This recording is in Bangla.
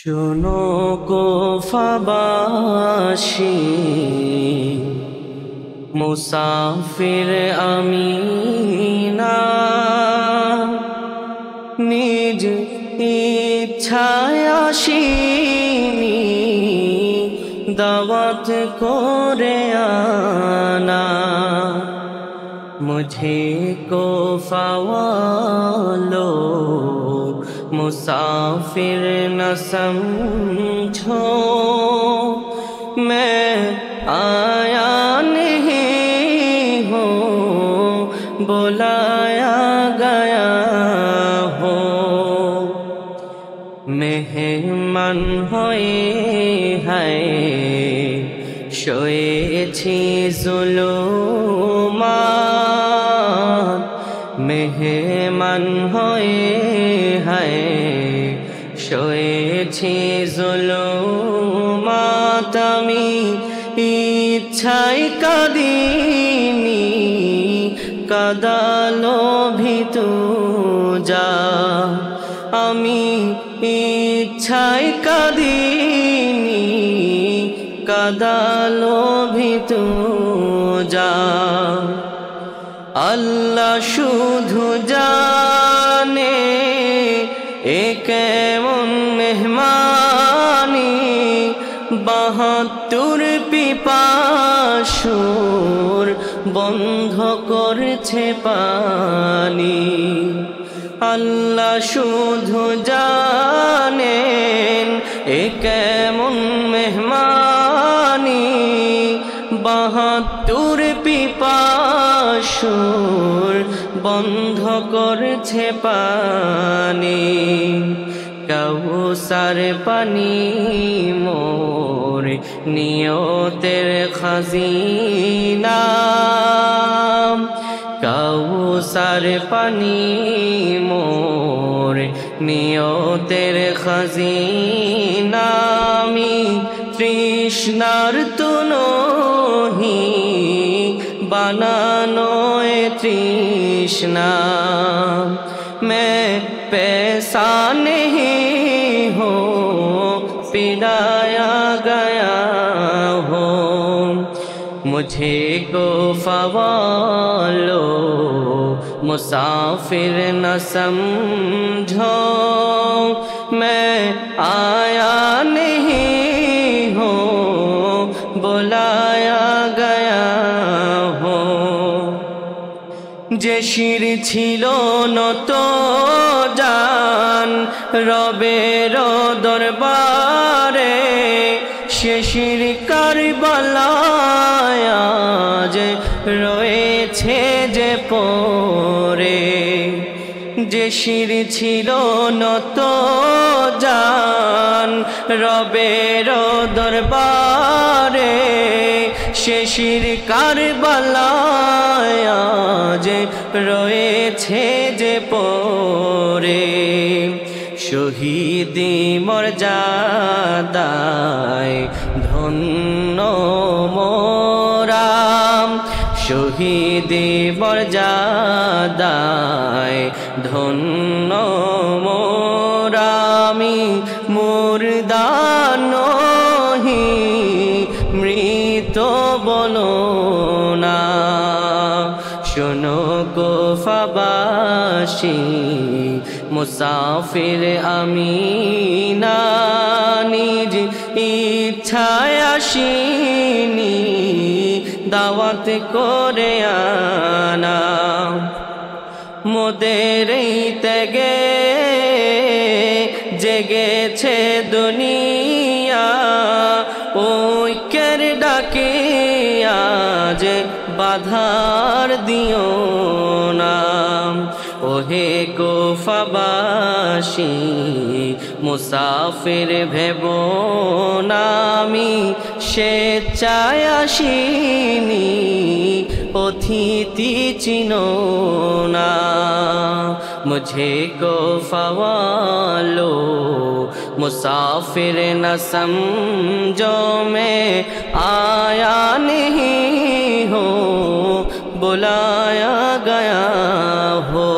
শোনো কুফাবাসী, মুসাফির আমি না, নিজ ইচ্ছায় আসিনি, দাওয়াত করে আনা। मुझे कुफा वालों मुसाफिर न समझो, मैं आया नहीं हूँ, बुलाया गया हो। मेहमान হয়ে হায় শুয়েছি জুলুমাত, মেহমান হয়ে হায় শুয়েছি জুলুমাত। আমি ইচ্ছায় কাঁদিনি, কাঁদালো ভিতু যা। আমি ইচ্ছায় কাঁদিনি, কাঁদালো ভিতু যা। আল্লাহ শুধু জানে এ কেমন মেহমানি, ৭২ পিপাসুর বন্ধ করছে পানি। আল্লাহ শুধু জানেন এ কেমন মেহমানি, ৭২ পিপাসুর বন্ধ করছে পানি। কাউসার পানি মোর নিয়তের খাজিনা, কাউসার পানি মোর নিয়তের খাজিনা। আমি তৃষ্ণার তুনহি বানানো এ তৃষ্ণা, मैं पैसा नहीं हूँ, पिलाया गया हो। मुझे कुफा वालों मुसाफिर न समझो, मैं आया नहीं हूँ, बुलाया गया हो। যে শির ছিল নত জান রবের দরবারে, সে শির কারবালায় আজ রয়েছে যে পরে। যে শির ছিল নত জান রবের দরবারে, সে শির কারবালায় আজ রয়েছে যে পরে। শহীদি মর্যাদায় ধন্য মোরা, শহীদি মর্যাদায় ধন্য মোরা। আমি মুর্দা নহি, মৃত বলো না। শোনো কুফাবাসী, মুসাফির আমি না, নিজ ইচ্ছায় আসিনি, দাওয়াত করে আনা। মোদের ত্যাগে জেগেছে দুনিয়া, ঐক্যের ডাকে আজ বাধার দিও না। ওহে কুফাবাসী, মুসাফির ভেবো না, আমি স্বেচ্ছায় আসিনি, অতিথি চিনো না। मुझे कुफा वालों मुसाफिर न समझो, मैं आया नहीं हूँ, बुलाया गया हो।